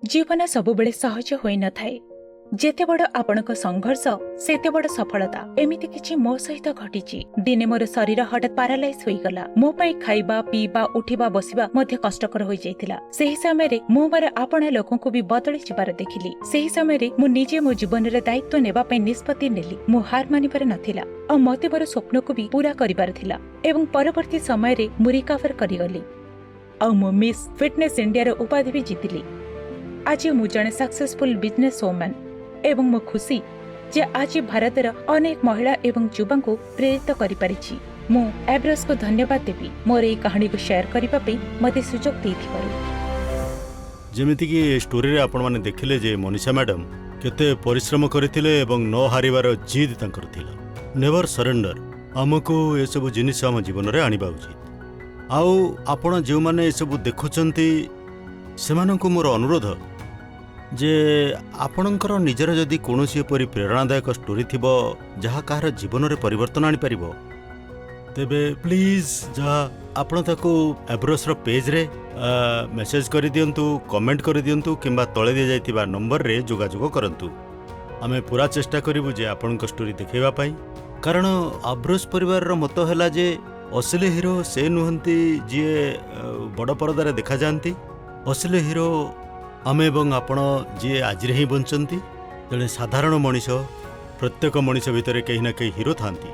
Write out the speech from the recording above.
जीवन सबुबले सहज होई न थाए। जेते बड़ आपणक संघर्ष सेते बड़ सफलता। एमिति किछि मो सहित घटिछि। दिने मोर शरीर हठात पारालाइज होईगला। मो पई खाइबा पीबा उठिबा बसिबा मध्ये कष्टकर होई जाइतिला। सेही समय मु मोर आपण लोकंकु भी बदली जिबार देखिली। सेही समय मु निजे मो जीवन रे दायित्व नेबा पई निष्पत्ति नेली। मु हार मानि पार नथिला और मते मोर स्वप्न को भी पूरा करिबार थिला एवं परवर्ती समय रे मु रिकवर करि गली और मु मिस फिटनेस इंडिया रो उपाधि भी जीतिली। आज मु जने सक्सेसफुल बिजनेस वुमन एवं मो खुशी जे आज भारतर अनेक महिला एवं युवा को प्रेरित करि परिछि। मु एब्रस को धन्यवाद देबी मोर ए कहानी को शेयर करिबा पे मते सुजोग देथिबारु। जेमिति कि स्टोरी रे आपण माने देखिले जे मनीषा मैडम केते परिश्रम करथिले एवं न हारिबार जिद तांकर थिला। Never surrender. हमको ए सब जिनिस हम जीवन रे आनिबा उचित। आउ आपण जे माने ए सब देखुचंती सेमानंकु मोर अनुरोध जे आपणकर निजर जदि कोनोसी परि प्रेरणादायक स्टोरी थिबो जहा काहर जीवन रे परिवर्तन आनी परिबो तेबे प्लीज जहा आपण ताको एब्रोस रो पेज रे मेसेज करि दियंतु, कमेंट करि दियंतु किंबा तळे दे जाइतिबा नंबर रे जोगाजोग करंतु। आमे पूरा चेष्टा करिवु जे आपणक स्टोरी देखैबा पई। कारण एब्रोस परिवार रो मत हला जे असली हीरो से नुहंती जे बड़ पर्दा रे देखा जानती। असली हीरो आमे एवं आपण जी आज ही बंचंती। जड़े साधारण मनीष प्रत्येक मनीष भितर कहीं ना कहीं हीरो थांती।